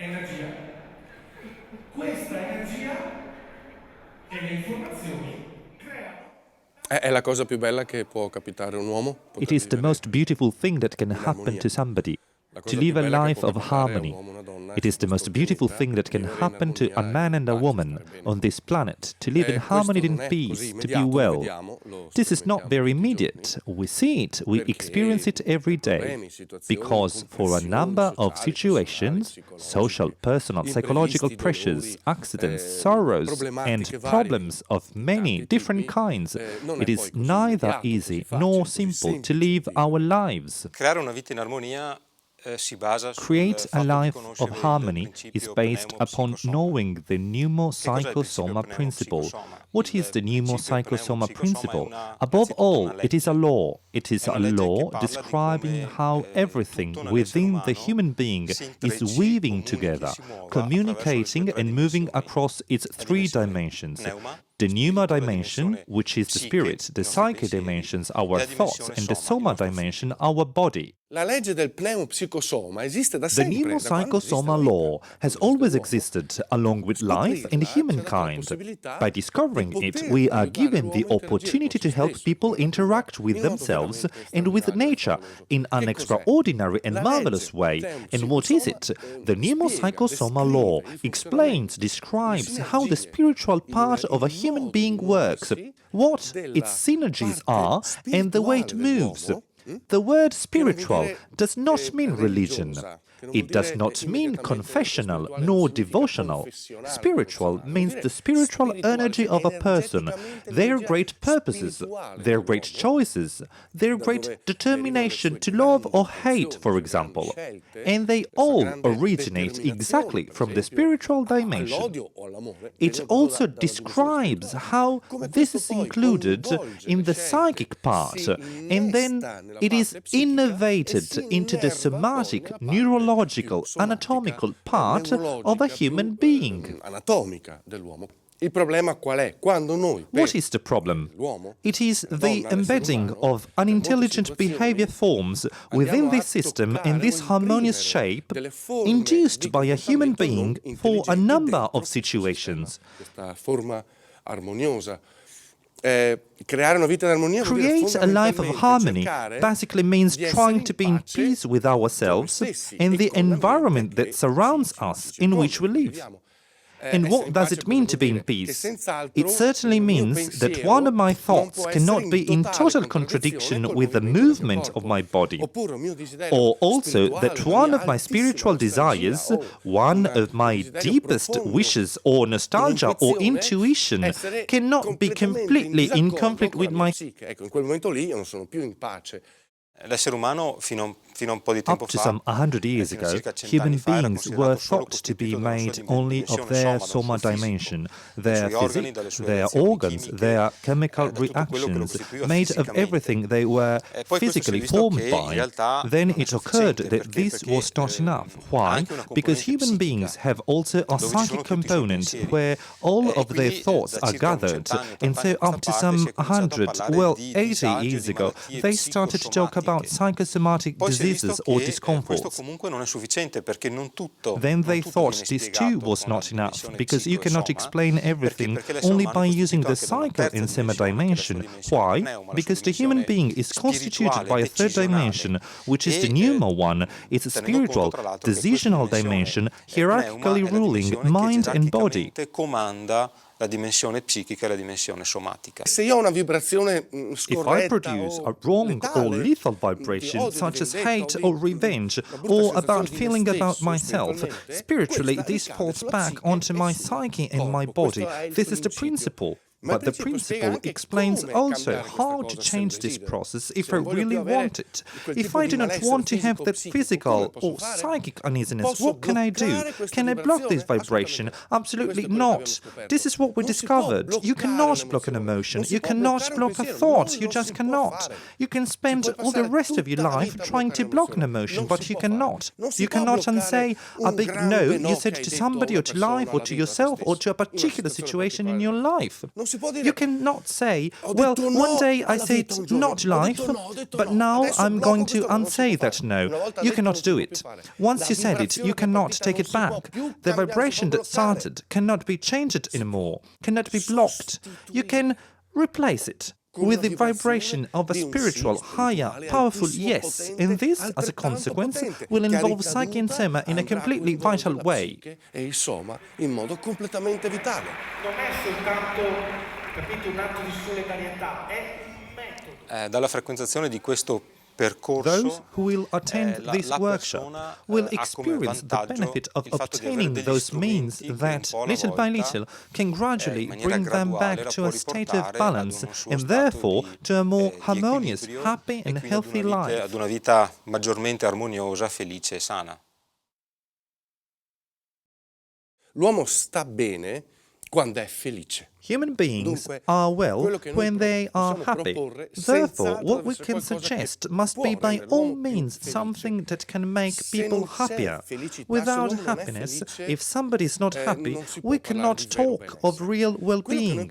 energia. Questa energia e le informazioni creano. È la cosa più bella che può capitare a un uomo. It is the most beautiful thing that can happen to somebody, to live a life of harmony. It is the most beautiful thing that can happen to a man and a woman on this planet, to live in harmony and peace, to be well. This is not very immediate. We see it, we experience it every day. Because for a number of situations, social, personal, psychological pressures, accidents, sorrows, and problems of many different kinds, it is neither easy nor simple to live our lives. Creare una vita in armonia Create a life of harmony is based upon knowing the PNEUMOPSICOSOMA Principle. What is the PNEUMOPSICOSOMA Principle? Above all, it is a law. It is a law describing how everything within the human being is weaving together, communicating and moving across its three dimensions. The pneuma dimension, which is the spirit, the psyche dimensions, our thoughts, and the soma dimension, our body. La legge del PNEUMOPSICOSOMA esiste da The sempre. PNEUMOPSICOSOMA law has always existed along with life and humankind. By discovering it, we are given the opportunity to help people interact with themselves and with nature in an extraordinary and marvelous way. And what is it? The PNEUMOPSICOSOMA law explains, describes how the spiritual part of a human being works, what its synergies are, and the way it moves. The word spiritual does not mean religion. It does not mean confessional nor devotional. Spiritual means the spiritual energy of a person, their great purposes, their great choices, their great determination to love or hate, for example. And they all originate exactly from the spiritual dimension. It also describes how this is included in the psychic part, and then it is innovated into the somatic, neurological, anatomical part of a human being. What is the problem? It is the embedding of unintelligent behavior forms within this system and this harmonious shape induced by a human being for a number of situations. Create a life of harmony basically means trying to be in peace with ourselves and the environment that surrounds us in which we live. And what does it mean to be in peace? It certainly means that one of my thoughts cannot be in total contradiction with the movement of my body, or also that one of my spiritual desires, one of my deepest wishes or nostalgia or intuition cannot be completely in conflict with my... L'essere umano fino a un po' di tempo Up to fa, some 100 years ago, human beings were thought to be made only of their soma dimension, their physique, their organs, their chemical reactions, made of everything they were physically formed by. Then it occurred that this was not enough. Why? Because human beings have also a psychic component where all of their thoughts are gathered, and so up to some 80 years ago, they started to talk about psychosomatic diseases or discomforts. Then they thought this too was not enough, because you cannot explain everything only by using the cycle in soma dimension. Why? Because the human being is constituted by a third dimension, which is the pneuma one. It's a spiritual, decisional dimension, hierarchically ruling mind and body. La dimensione psichica e la dimensione somatica. If I produce a wrong or lethal vibration, such as hate or revenge, or a bad feeling about myself, spiritually this falls back onto my psyche and my body. This is the principle. But the principle explains also how to change this process if I really want it. If I do not want to have that physical or psychic uneasiness, what can I do? Can I block this vibration? Absolutely not. This is what we discovered. You cannot block an emotion. You cannot block a thought. You just cannot. You can spend all the rest of your life trying to block an emotion, but you cannot. You cannot unsay a big no you said to somebody or to life or to yourself or to a particular situation in your life. You cannot say, well, one day I said not life, but now I'm going to unsay that no. You cannot do it. Once you said it, you cannot take it back. The vibration that started cannot be changed anymore, cannot be blocked. You can replace it with the vibration of a spiritual, higher, powerful yes, and this, as a consequence, will involve psyche and soma in a completely vital way. E il soma in modo completamente vitale. Non è soltanto, capito, un atto di solidarietà, è un metodo. Dalla frequenzazione di questo Those percorso who will attend this workshop will experience the benefit of obtaining those means that, little by little, can gradually bring them back to a state of balance and therefore to a more harmonious, happy and healthy life. ad una vita maggiormente armoniosa, felice e sana. L'uomo sta bene quando è felice. Human beings are well when they are happy. Therefore, what we can suggest must be by all means something that can make people happier. Without happiness, if somebody is not happy, we cannot talk of real well-being.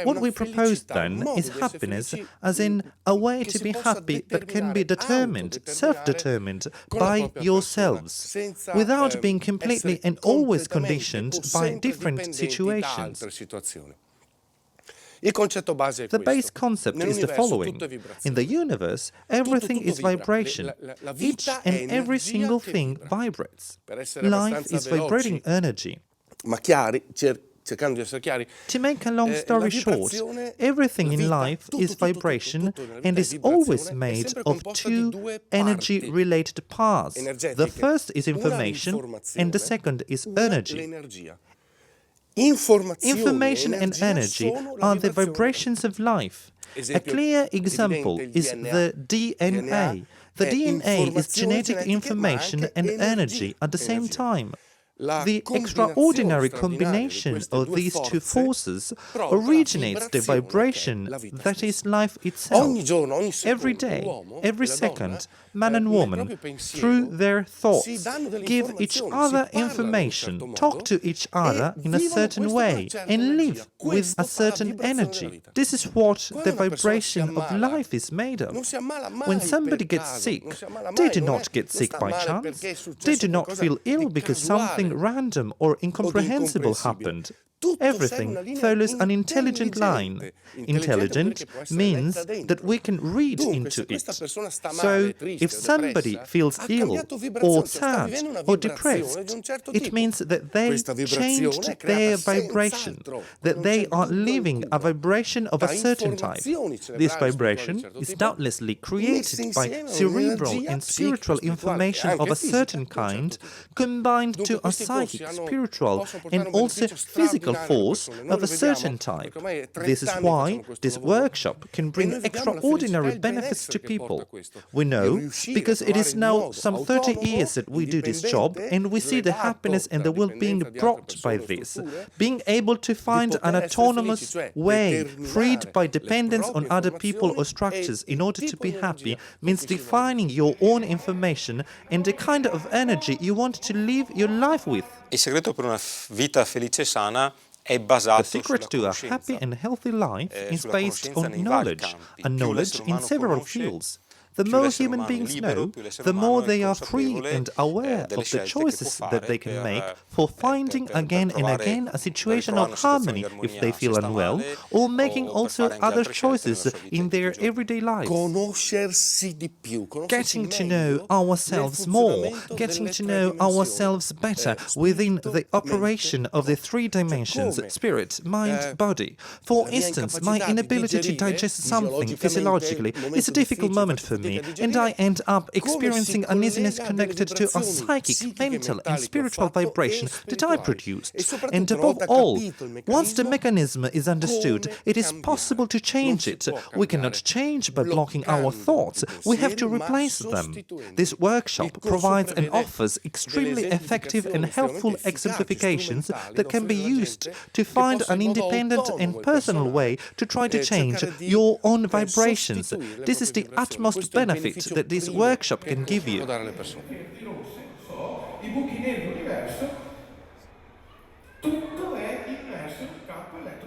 What we propose then is happiness as in a way to be happy that can be determined, self-determined by yourselves, without being completely and always conditioned by different situations. The base concept is the following. In the universe, everything is vibration. Each and every single thing vibrates. Life is vibrating energy. To make a long story short, everything in life is vibration and is always made of two energy-related parts. The first is information and the second is energy. Information and energy are the vibrations of life. A clear example is the DNA. The DNA is genetic information and energy at the same time. The extraordinary combination of these two forces originates the vibration that is life itself. Every day, every second, man and woman, through their thoughts, give each other information, talk to each other in a certain way, and live with a certain energy. This is what the vibration of life is made of. When somebody gets sick, they do not get sick by chance. They do not feel ill because something random or incomprehensible happened. Everything follows an intelligent line. Intelligent means that we can read into it. So, if somebody feels ill, or sad, or depressed, it means that they changed their vibration, that they are living a vibration of a certain type. This vibration is doubtlessly created by cerebral and spiritual information of a certain kind, combined to a psychic, spiritual, and also physical force of a certain type. This is why this workshop can bring extraordinary benefits to people. We know because it is now some 30 years that we do this job and we see the happiness and the well-being brought by this. Being able to find an autonomous way, freed by dependence on other people or structures in order to be happy, means defining your own information and the kind of energy you want to live your life with. Il segreto per una vita felice e sana è The basato secret sulla to a conoscenza. happy and healthy life is sulla based conoscenza on nei vari knowledge, campi. and Più knowledge l'essere in umano several conosce, fields. The più more l'essere human umano beings libero, know, più l'essere the umano more è they are free consapevole, and aware delle of the scelte che può choices fare that they can per, make for finding per again and trovare- again a situation per of ritrovare una harmony situazione di if they armonia feel se sta unwell, male, or making o per also fare anche other altre scelte choices nella sua vita in di their tutti i giorni. everyday lives. Conoscersi di più, Getting to know ourselves more, getting to know ourselves better within the operation of the three dimensions, spirit, mind, body. For instance, my inability to digest something physiologically is a difficult moment for me, and I end up experiencing uneasiness connected to a psychic, mental and spiritual vibration that I produced. And above all, once the mechanism is understood, it is possible to change it. We cannot change by blocking our thoughts. We have to replace them. This workshop provides and offers extremely effective and helpful exemplifications that can be used to find an independent and personal way to try to change your own vibrations. This is the utmost benefit that this workshop can give you. Di rosse, i buchi neri dell'universo, tutto è immerso nel campo elettrico.